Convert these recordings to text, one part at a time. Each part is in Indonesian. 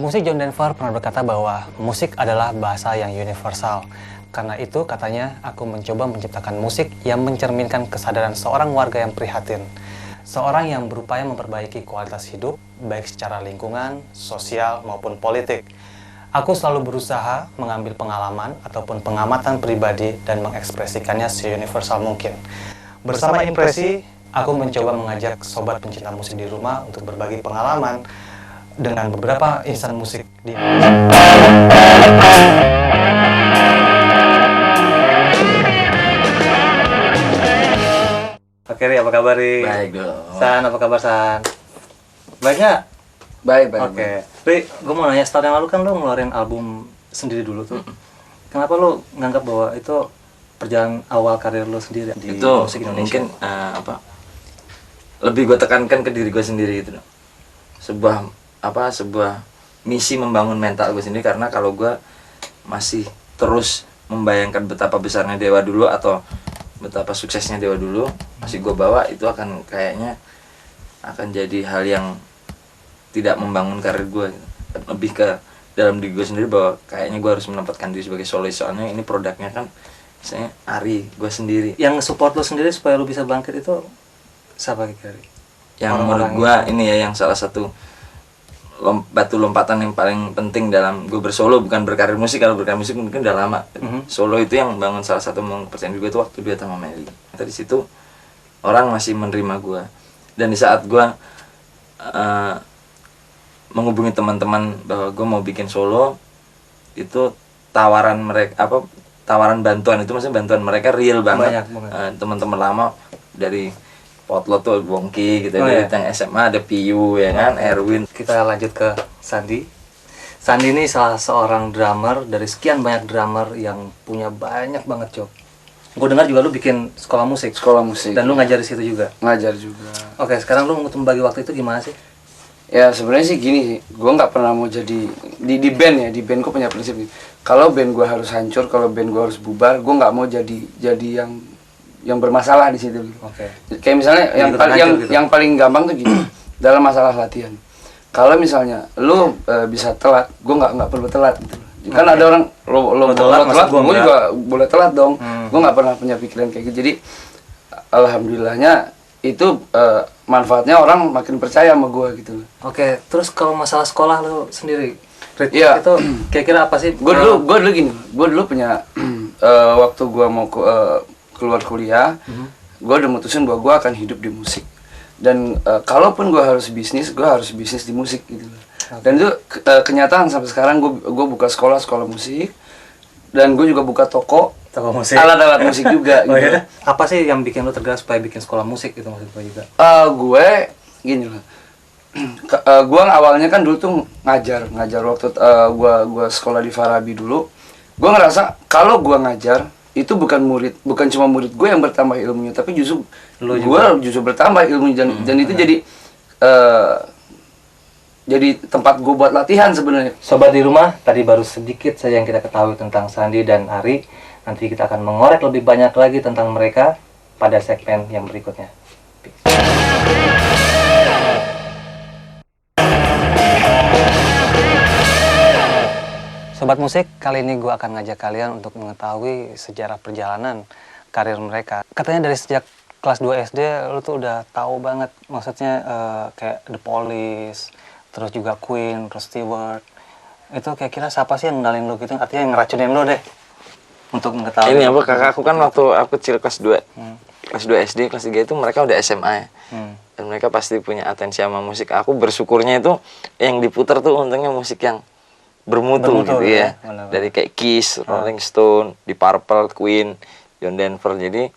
Pemusik John Denver pernah berkata bahwa musik adalah bahasa yang universal. Karena itu, katanya, aku mencoba menciptakan musik yang mencerminkan kesadaran seorang warga yang prihatin. Seorang yang berupaya memperbaiki kualitas hidup, baik secara lingkungan, sosial, maupun politik. Aku selalu berusaha mengambil pengalaman ataupun pengamatan pribadi dan mengekspresikannya se-universal mungkin. Bersama Impresi, aku mencoba mengajak sobat pencinta musik di rumah untuk berbagi pengalaman dengan beberapa insan musik di Oke, Ri, apa kabar, Ri? Baik dong. San, apa kabar, San? Baik nggak? Baik. Oke. Ri, gue mau nanya, setahun yang lalu kan lo ngeluarin album sendiri dulu tuh. Kenapa lo nganggap bahwa itu perjalanan awal karir lo sendiri di Itu musik Indonesia? mungkin lebih gue tekankan ke diri gue sendiri itu. Sebuah misi membangun mental gue sendiri, karena kalau gue masih terus membayangkan betapa besarnya Dewa dulu atau betapa suksesnya Dewa dulu masih gue bawa, itu akan kayaknya akan jadi hal yang tidak membangun karir gue gitu. Lebih ke dalam diri gue sendiri bahwa kayaknya gue harus menempatkan diri sebagai solois, soalnya ini produknya kan misalnya Ari gue sendiri. Yang support lo sendiri supaya lo bisa bangkit itu siapa kira-kira? Yang menurut gue ini ya, yang salah satu batu lompatan yang paling penting dalam gue bersolo, bukan berkarir musik. Kalau berkarir musik mungkin udah lama. Solo itu yang bangun salah satu persen gue itu waktu duet sama Meli. Dari situ orang masih menerima gue, dan di saat gue menghubungi teman-teman bahwa gue mau bikin solo, itu tawaran mereka tawaran bantuan itu, maksudnya bantuan mereka real banget. Teman-teman lama dari Potlot tuh Wongki gitu, dari yang SMA ada Piyu ya kan, Erwin. Kita lanjut ke Sandi. Sandi ini salah seorang drummer dari sekian banyak drummer yang punya banyak banget job. Gue dengar juga lu bikin sekolah musik. Sekolah musik. Dan lu ngajar di situ juga. Ngajar juga. Oke, sekarang lu membagi waktu itu gimana sih? Ya sebenarnya sih gini sih, gue nggak pernah mau jadi di band ya. Di band gue punya prinsip nih. Kalau band gue harus hancur, kalau band gue harus bubar, gue nggak mau jadi yang bermasalah di situ. Oke. Kayak misalnya yang paling gampang tuh gini, dalam masalah latihan. Kalau misalnya lu bisa telat, gue nggak perlu telat gitu. Kan ada orang lo telat, gue juga boleh telat dong. Gue nggak pernah punya pikiran kayak gitu. Jadi alhamdulillahnya itu manfaatnya orang makin percaya sama gue gitu. Oke, terus kalau masalah sekolah lu sendiri, Iya. itu kira-kira apa sih? Gue dulu gini, gue dulu punya waktu gue mau keluar kuliah, gue udah mutusin bahwa gue akan hidup di musik. Dan kalaupun gue harus bisnis di musik gitu. Dan itu kenyataan sampai sekarang. Gue buka sekolah musik, dan gue juga buka toko musik, alat-alat musik juga gitu. Iya? Apa sih yang bikin lu tergerak supaya bikin sekolah musik itu, maksud gue juga? Gue gini lah. Gue awalnya kan dulu tuh ngajar waktu gue sekolah di Farabi dulu. Gue ngerasa kalau gue ngajar itu bukan cuma murid gue yang bertambah ilmunya, tapi justru gue justru bertambah ilmunya, dan itu jadi tempat gue buat latihan sebenarnya. Sobat di rumah, tadi baru sedikit saja yang kita ketahui tentang Sandi dan Ari. Nanti kita akan mengorek lebih banyak lagi tentang mereka pada segmen yang berikutnya. Sobat musik, kali ini gue akan ngajak kalian untuk mengetahui sejarah perjalanan karir mereka. Katanya dari sejak kelas 2 SD, lu tuh udah tahu banget, maksudnya kayak The Police, terus juga Queen, Rod Stewart. Itu kira-kira siapa sih yang ngenalin lu gitu? Artinya yang ngeracunin lu deh untuk mengetahui. Ini kakak aku kan waktu aku kecil kelas 2. Kelas 2 SD, kelas 3 itu mereka udah SMA ya. Dan mereka pasti punya atensi sama musik. Aku bersyukurnya itu yang diputar tuh untungnya musik yang bermutu gitu ya. Dari kayak Kiss, Rolling Stone, Deep Purple, Queen, John Denver. Jadi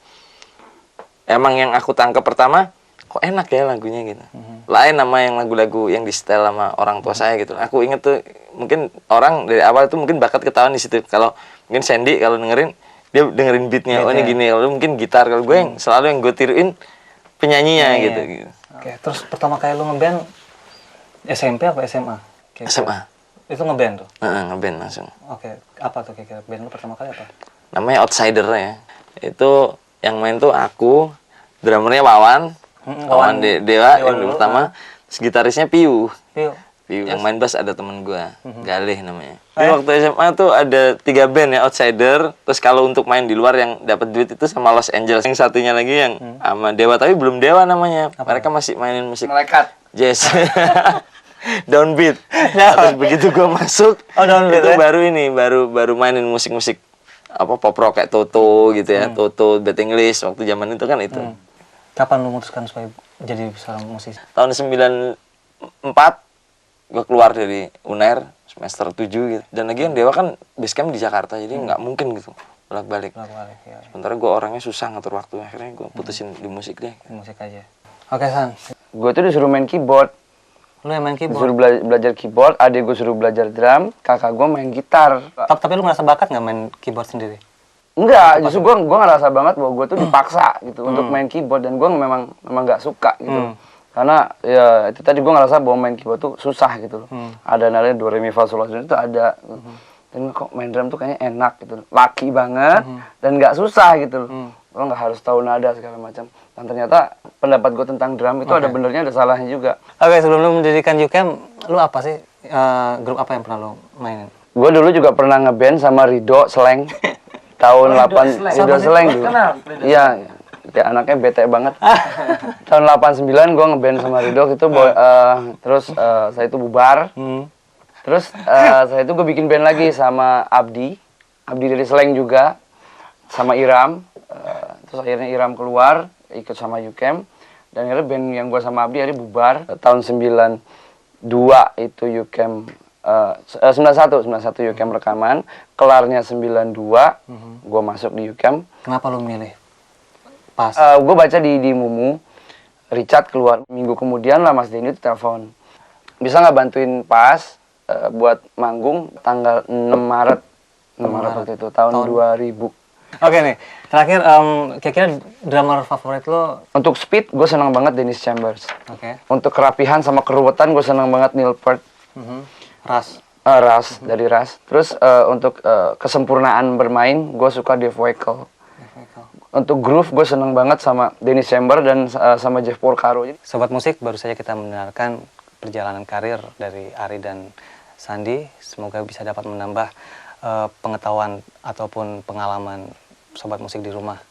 emang yang aku tangkap pertama, kok enak ya lagunya gitu. Lain sama yang lagu-lagu yang di setel sama orang tua saya gitu. Aku inget tuh, mungkin orang dari awal tuh mungkin bakat ketahuan di situ. Kalau mungkin Sandy kalau dengerin, dia dengerin beatnya, oh ini gini. Kalau mungkin gitar, kalau gue yang selalu yang gue tiruin penyanyinya gitu. Oke, terus pertama kali lu ngeband SMP apa SMA? SMA. Itu ngeband tuh? Ngeband langsung. Oke, apa tuh kira-kira band lu pertama kali apa? Namanya Outsider ya. Itu yang main tuh aku, drummernya Wawan Dewa yang pertama, terus gitarisnya Piyu. Yang main bass ada temen gue, Galih namanya. Jadi waktu SMA tuh ada 3 band ya, Outsider. Terus kalau untuk main di luar yang dapat duit itu sama Los Angeles. Yang satunya lagi yang sama Dewa, tapi belum Dewa namanya. Mereka masih mainin musik Melekat. jazz. Downbeat. Terus begitu gue masuk, Downbeat, itu ya? baru mainin musik-musik apa pop rock kayak Toto gitu ya, Toto, Bad English waktu zaman itu kan itu. Kapan lu memutuskan supaya jadi seorang musisi? Tahun 94 gue keluar dari UNER semester 7 gitu. Dan lagian Dewa kan basecamp di Jakarta, jadi nggak mungkin gitu bolak-balik. Ya. Sementara gue orangnya susah ngatur waktu, akhirnya gue putusin di musik deh. Musik aja. Oke, San. Gue tuh disuruh main keyboard. Lu yang main keyboard? Disuruh belajar keyboard, adik gue suruh belajar drum, kakak gue main gitar. Tapi lu ngerasa bakat nggak main keyboard sendiri? Enggak, justru gue ngerasa banget bahwa gue tuh dipaksa gitu untuk main keyboard, dan gue memang nggak suka gitu. Karena ya itu tadi gue ngerasa bahwa main keyboard tuh susah gitu loh. Ada nada do re mi fa sol la si itu ada. Dan kok main drum tuh kayaknya enak gitu. Laki banget dan nggak susah gitu loh. Lo nggak harus tahu nada segala macam. Dan ternyata pendapat gue tentang drum itu ada benernya ada salahnya juga. Oke, sebelum lu mendirikan YouCamp, lu apa sih grup apa yang pernah lu mainin? Gue dulu juga pernah ngeband sama Rido Slang. Tahun 8 Rido Slang dulu. Iya. Ya anaknya bete banget. Tahun 89 gue ngeband sama Rido itu terus saya itu bubar. Terus saya itu gue bikin band lagi sama Abdi dari Slang juga, sama Iram. Terus akhirnya Iram keluar ikut sama YouCamp, dan akhirnya band yang gue sama Abdi akhirnya bubar. Tahun 92 itu YouCamp 91 YouCamp rekaman, kelarnya 92 gue masuk di YouCamp. Kenapa lu milih pas? Gue baca di Mumu, Richard keluar. Minggu kemudian lah Mas Denny itu telepon, bisa nggak bantuin pas buat manggung tanggal 6 Maret waktu itu, tahun 2000. Oke nih, terakhir kira-kira drummer favorit lo? Untuk speed gue senang banget Dennis Chambers. Oke. Untuk kerapihan sama keruwetan gue senang banget Neil Peart. Ras dari Ras. Terus untuk kesempurnaan bermain gue suka Dave Weckl. Untuk groove gue seneng banget sama Dennis Chambers dan sama Jeff Porcaro. Sobat musik, baru saja kita mendengarkan perjalanan karir dari Ari dan Sandi. Semoga bisa dapat menambah pengetahuan ataupun pengalaman sobat musik di rumah.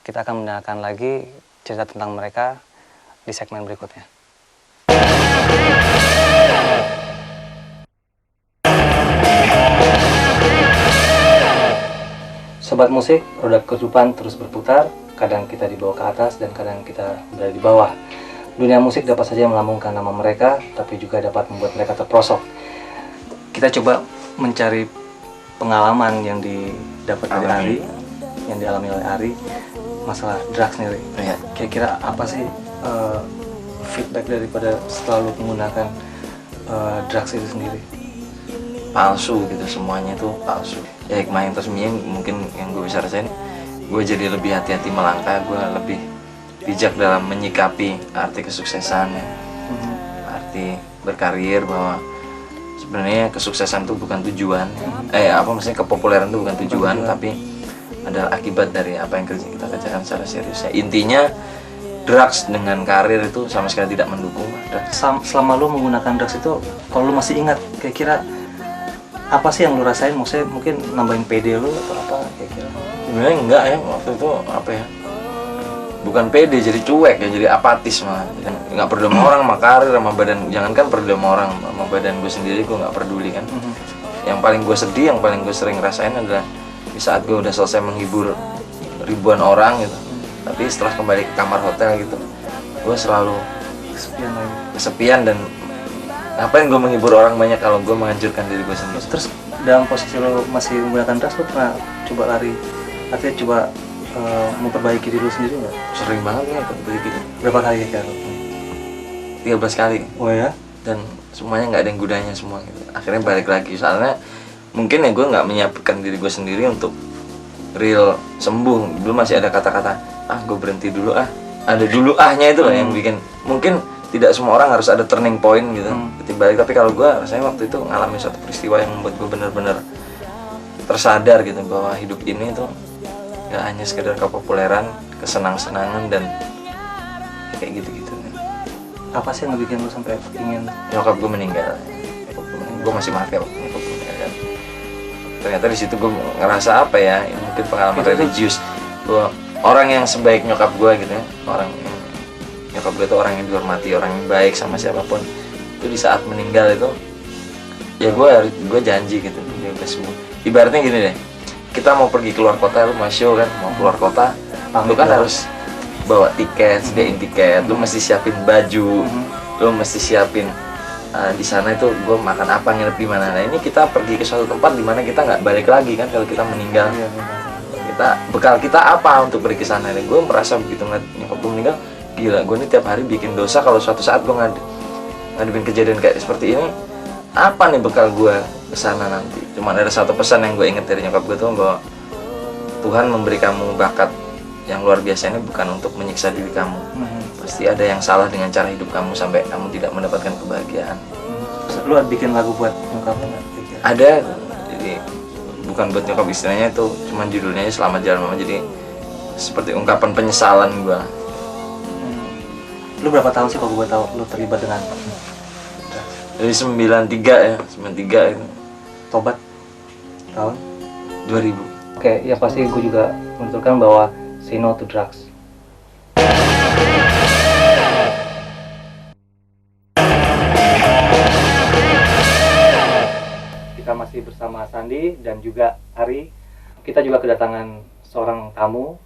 Kita akan mendengarkan lagi cerita tentang mereka di segmen berikutnya. Sobat musik, roda kehidupan terus berputar. Kadang kita dibawa ke atas dan kadang kita berada di bawah. Dunia musik dapat saja melambungkan nama mereka, tapi juga dapat membuat mereka terperosok. Kita coba mencari pengalaman yang didapat dari Ari, yang dialami oleh Ari, masalah drugs nih. Iya. Kira-kira apa sih feedback daripada selalu menggunakan drugs itu sendiri? Palsu gitu, semuanya tuh palsu. Ya hikmah yang tersembunyi mungkin yang gue bisa rasain, gue jadi lebih hati-hati melangkah, gue lebih bijak dalam menyikapi arti kesuksesan ya. Arti berkarir, bahwa sebenarnya kesuksesan itu bukan tujuan, maksudnya kepopuleran itu bukan tujuan, tapi adalah akibat dari apa yang kita kerjakan secara serius ya. Intinya drugs dengan karir itu sama sekali tidak mendukung. Selama lu menggunakan drugs itu, kalau lu masih ingat kira-kira apa sih yang lu rasain? Maksudnya mungkin nambahin PD lu atau apa kira-kira? Sebenarnya enggak ya, waktu itu apa ya, bukan pede, jadi cuek ya, jadi apatis malah. Nggak peduli sama orang, sama karir, sama badan. Jangankan peduli sama orang, sama badan gue sendiri gue nggak peduli kan. Yang paling gue sedih, yang paling gue sering rasain adalah di saat gue udah selesai menghibur ribuan orang gitu, tapi setelah kembali ke kamar hotel gitu, gue selalu kesepian dan ngapain gue menghibur orang banyak kalau gue menghancurkan diri gue sendiri. Terus dalam posisi lo masih menggunakan drugs, lo pernah coba lari, artinya coba memperbaiki diri lo sendiri nggak? Sering banget ya begitu. Berapa kali kira-kira? 13 kali. Oh ya? Dan semuanya nggak ada yang gunanya semua gitu. Akhirnya balik lagi, soalnya mungkin ya gue nggak menyiapkan diri gue sendiri untuk real sembuh. Dulu masih ada kata-kata, gue berhenti dulu ada dulu ahnya itu lah yang bikin. Mungkin tidak semua orang harus ada turning point gitu, balik. Tapi kalau gue rasanya waktu itu ngalamin suatu peristiwa yang membuat gue benar-benar tersadar gitu bahwa hidup ini tuh gak hanya sekedar kepopuleran, kesenang-senangan dan kayak gitu-gitu. Apa sih yang bikin lu sampai ingin? Nyokap gue meninggal. Gue masih mati waktu nyokap gue meninggal. Ternyata di situ gue ngerasa apa ya, mungkin pengalaman religius. Gue orang yang sebaik nyokap gue gitu ya, nyokap gue itu orang yang dihormati, orang yang baik sama siapapun. Itu di saat meninggal itu, ya gue janji gitu, dia udah semua. Ibaratnya gini deh, kita mau pergi keluar kota, lu mau show kan, mau keluar kota, lu kan harus bawa tiket, sediain tiket, lu mesti siapin baju, lu mesti siapin di sana itu gue makan apa, nginep di mana. Nah ini kita pergi ke suatu tempat di mana kita nggak balik lagi kan kalau kita meninggal. Bekal kita apa untuk pergi ke sana. Gue merasa begitu ngeliat nyokap gue meninggal, gila gue ini tiap hari bikin dosa. Kalau suatu saat gue ngadepin kejadian kayak seperti ini, apa nih bekal gue ke sana nanti. Cuman ada satu pesan yang gue inget dari nyokap gue tuh, bahwa Tuhan memberi kamu bakat yang luar biasa ini bukan untuk menyiksa diri kamu. Pasti ada yang salah dengan cara hidup kamu sampai kamu tidak mendapatkan kebahagiaan. Lu bikin lagu buat nyokap lu nggak? Ada, jadi bukan buat nyokap, istilahnya itu cuman judulnya Selamat Jalan Mama, jadi seperti ungkapan penyesalan gue. Lu berapa tahun sih kalau gue tahu lu terlibat dengan? Dari 93 ya, 93 itu. Tobat tahun 2000. Oke, ya pasti gue juga menunjukkan bahwa say no to drugs. Kita masih bersama Sandi dan juga Ari. Kita juga kedatangan seorang tamu,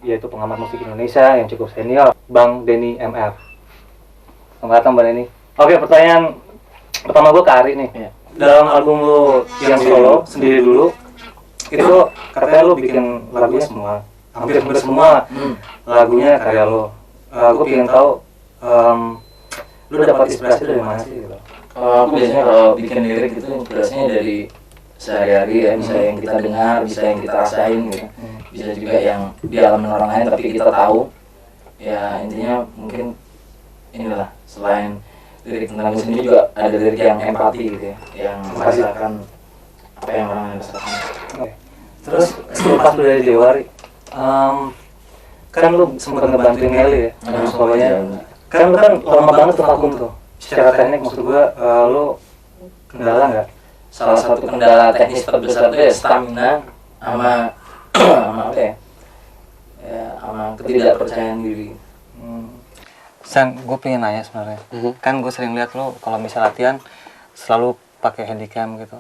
yaitu pengamat musik Indonesia yang cukup senior, Bang Denny MR. Selamat datang Bang Denny. Oke, pertanyaan pertama gue ke Ari nih. Dalam album lu yang solo sendiri dulu, itu katanya lu bikin lagunya semua, hampir semua lagunya karya lo. Gue pengen tahu lu dapat inspirasi dari mana sih gitu? Aku biasanya kalau bikin lirik itu inspirasinya dari sehari-hari ya, bisa yang kita dengar, bisa yang kita rasain gitu. Bisa juga yang dialami orang lain tapi kita tahu. Ya intinya mungkin inilah, selain lirik tentang gue sendiri juga ada lirik yang empati gitu ya, yang merasakan apa yang orang lain rasakan. Terus selepas lu dari Dewari, kan lu sempat ngebantuin Nelly ya, solonya. Kan lu kan lama banget tuh vakum tuh. Secara teknik maksud gua, lu kendala nggak? Salah satu kendala teknis terbesar itu ya stamina sama apa ya? Ya sama ketidakpercayaan diri. San, gue pengen nanya sebenarnya. Kan gue sering lihat lo kalau misal latihan selalu pakai handycam gitu.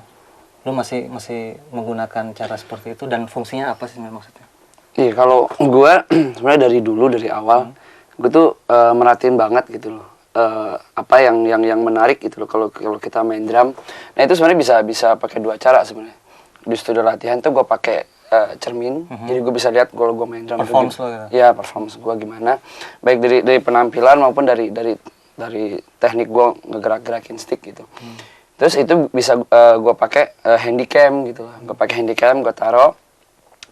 Lo masih menggunakan cara seperti itu dan fungsinya apa sih maksudnya? Iya, kalau gue sebenarnya dari dulu, dari awal gue tuh merhatiin banget gitu loh, apa yang menarik gitu loh kalau kita main drum. Nah itu sebenarnya bisa pakai dua cara sebenarnya. Di studio latihan tuh gue pakai cermin, jadi gue bisa lihat kalau gue main drum performance lo gitu. Ya, performance gue gimana, baik dari penampilan maupun dari teknik gue ngegerak-gerakin stick gitu. Terus itu bisa gue pakai handycam gitu lah. Gue pakai handycam, gue taruh,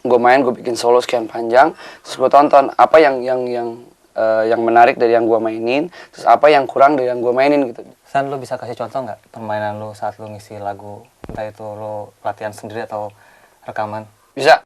gue main, gue bikin solo sekian panjang, terus gue tonton apa yang menarik dari yang gue mainin, terus apa yang kurang dari yang gue mainin gitu. San, lo bisa kasih contoh nggak permainan lo saat lo ngisi lagu, entah itu lo latihan sendiri atau rekaman? Bisa.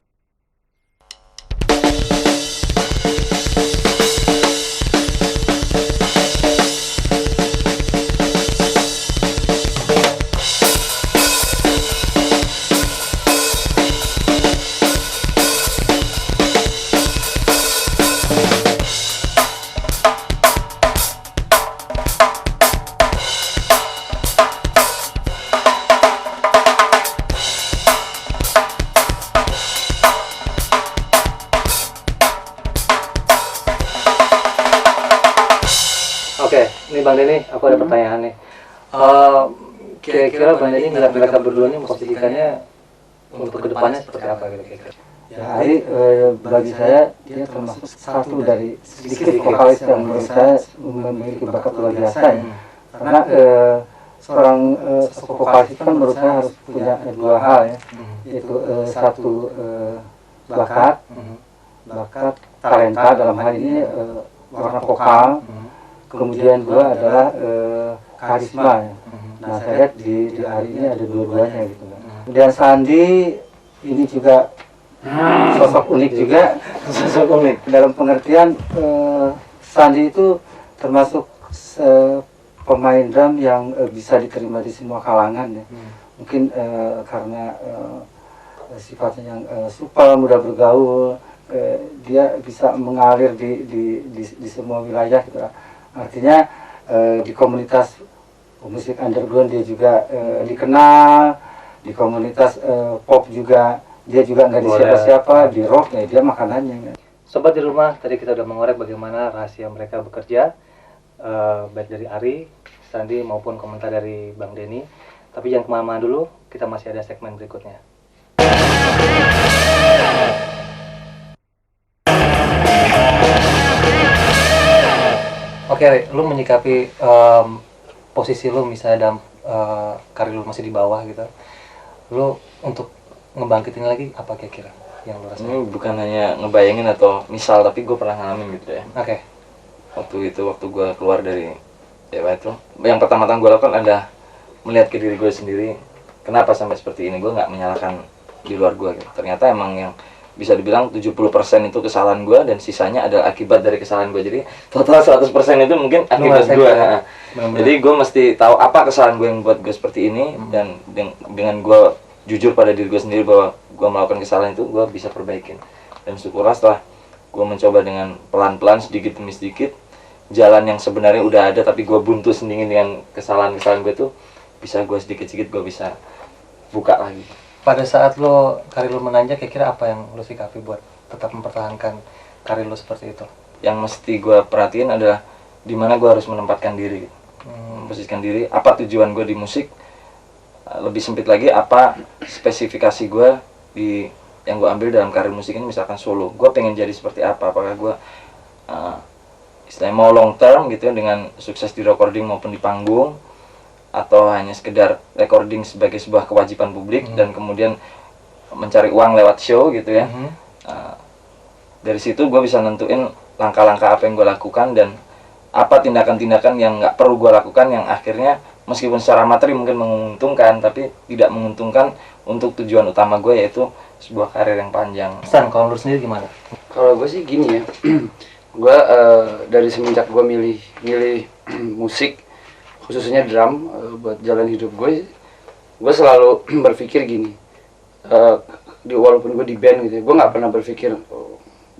Oke, ini Bang Denny, aku ada pertanyaan nih. Kira-kira Bang Denny ngeliat mereka berdua nih memposisikannya untuk kedepannya seperti apa gitu kira-kira? Ya, Ari bagi saya dia termasuk satu dari sedikit vokalis yang menurut saya memiliki bakat luar biasa ya. Karena seorang sosok vokalis itu kan menurut saya harus punya dua hal ya, yaitu satu bakat talenta dalam hal ini warna vokal, kemudian dua adalah karisma ya. Nah saya lihat di Ari ini ada dua-duanya gitu. Kemudian Sandi ini juga sosok unik juga, sosok unik dalam pengertian Sandi itu termasuk pemain drum yang bisa diterima di semua kalangan ya. Mungkin karena sifatnya yang supel, mudah bergaul, dia bisa mengalir di semua wilayah gitu. Artinya di komunitas musik underground dia juga dikenal, di komunitas pop juga dia juga nggak di siapa-siapa, di rock ya dia makanannya. Sobat di rumah, tadi kita udah mengorek bagaimana rahasia mereka bekerja, baik dari Ari, Sandi maupun komentar dari Bang Denny. Tapi jangan kemana-mana dulu, kita masih ada segmen berikutnya. Oke, Ri, lu menyikapi posisi lu misalnya dalam karir lu masih di bawah gitu, lu untuk ngebangkitin lagi apa kira-kira yang lu rasain? Ini bukan hanya ngebayangin atau misal, tapi gue pernah ngalamin gitu ya. Oke. Waktu gue keluar dari Dewa itu, yang pertama-tama gue lakukan adalah melihat ke diri gue sendiri. Kenapa sampai seperti ini? Gue nggak menyalahkan di luar gue gitu. Ternyata emang yang bisa dibilang 70% itu kesalahan gue dan sisanya adalah akibat dari kesalahan gue. Jadi total 100% itu mungkin akibat gue. Jadi gue mesti tahu apa kesalahan gue yang buat gue seperti ini, dan dengan gue jujur pada diri gue sendiri bahwa gue melakukan kesalahan itu, gue bisa perbaikin. Dan syukurlah setelah gue mencoba dengan pelan-pelan, sedikit demi sedikit, jalan yang sebenarnya udah ada tapi gue buntu sendiri dengan kesalahan-kesalahan gue tuh, bisa gue sedikit-sedikit gue bisa buka lagi. Pada saat lo karir lo menanjak, kira-kira apa yang lo sikapi buat tetap mempertahankan karir lo seperti itu? Yang mesti gue perhatiin adalah di mana gue harus menempatkan diri, memposisikan diri. Apa tujuan gue di musik? Lebih sempit lagi, apa spesifikasi gue di yang gue ambil dalam karir musik ini, misalkan solo. Gue pengen jadi seperti apa? Apakah gue istilahnya mau long term gitu ya, dengan sukses di recording maupun di panggung, atau hanya sekedar recording sebagai sebuah kewajiban publik dan kemudian mencari uang lewat show gitu ya. Dari situ gue bisa nentuin langkah-langkah apa yang gue lakukan dan apa tindakan-tindakan yang nggak perlu gue lakukan, yang akhirnya meskipun secara materi mungkin menguntungkan tapi tidak menguntungkan untuk tujuan utama gue, yaitu sebuah karir yang panjang. San, kalau lu sendiri gimana? Kalau gue sih gini ya, gue dari semenjak gue milih musik, khususnya drum, buat jalan hidup gue selalu berpikir gini, walaupun gue di band gitu, gue nggak pernah berpikir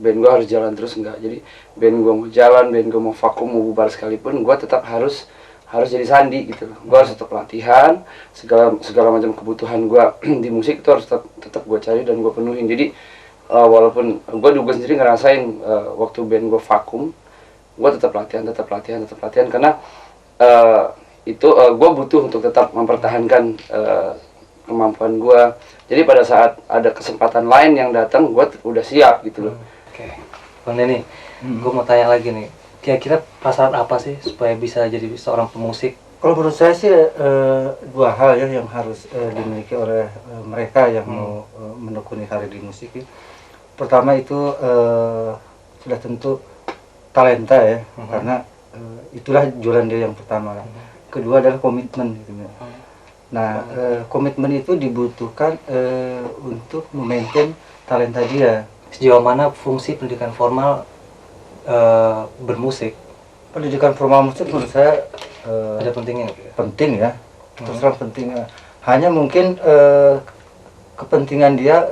band gue harus jalan terus, enggak. Jadi band gue mau jalan, band gue mau vakum, mau bubar sekalipun, gue tetap harus jadi Sandi gitu loh. Gue harus tetap latihan, segala macam kebutuhan gue di musik itu harus tetap gue cari dan gue penuhin. Jadi walaupun gue juga sendiri ngerasain waktu band gue vakum, gue tetap latihan karena itu gue butuh untuk tetap mempertahankan kemampuan gue. Jadi pada saat ada kesempatan lain yang datang, gue udah siap gitu loh. Oke, Bang Denny, gue mau tanya lagi nih, kira-kira prasyarat apa sih supaya bisa jadi seorang pemusik? Kalau menurut saya sih dua hal ya yang harus dimiliki oleh mereka yang mau menekuni karir di musik. Pertama itu sudah tentu talenta ya, karena itulah jualan dia yang pertama lah. Kedua adalah komitmen gitu ya. Nah, komitmen itu dibutuhkan untuk memaintain talenta dia. Sejauh mana fungsi pendidikan formal bermusik? Pendidikan formal musik menurut saya Ada pentingnya nggak? penting ya, terus terang penting. Hanya mungkin kepentingan dia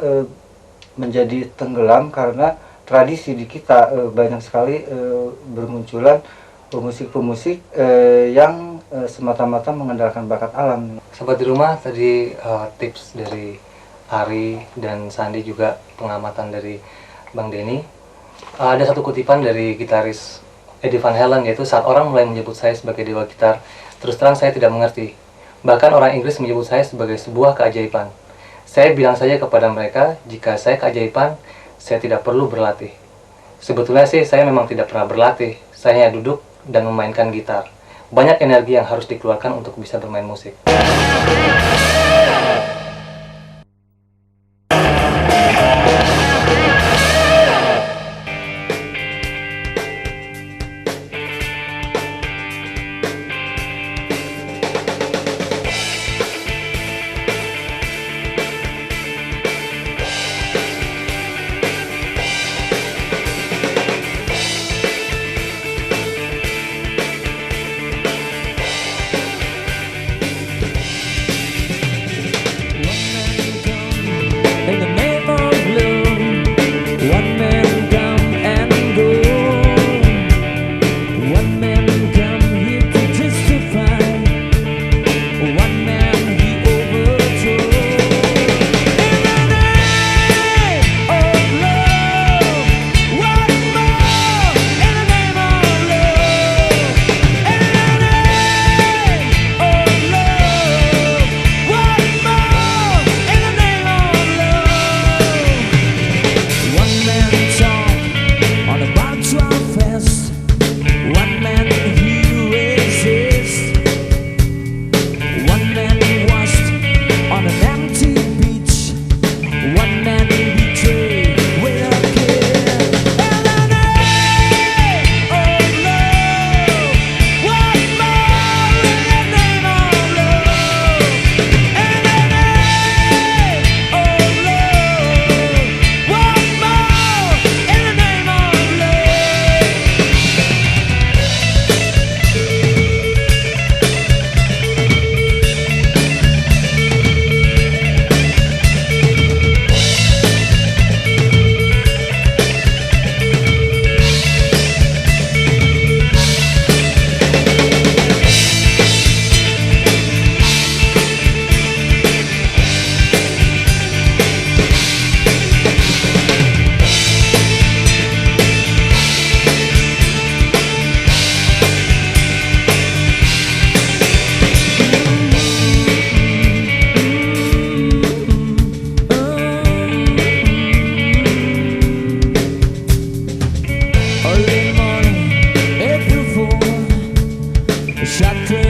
menjadi tenggelam karena tradisi di kita banyak sekali bermunculan pemusik-pemusik yang semata-mata mengandalkan bakat alam. Sobat di rumah, tadi tips dari Ari dan Sandi, juga pengamatan dari Bang Denny. Ada satu kutipan dari gitaris Eddie Van Halen, yaitu saat orang mulai menyebut saya sebagai dewa gitar, terus terang saya tidak mengerti. Bahkan orang Inggris menyebut saya sebagai sebuah keajaiban. Saya bilang saja kepada mereka, jika saya keajaiban, saya tidak perlu berlatih. Sebetulnya sih saya memang tidak pernah berlatih, saya hanya duduk dan memainkan gitar. Banyak energi yang harus dikeluarkan untuk bisa bermain musik. a shot train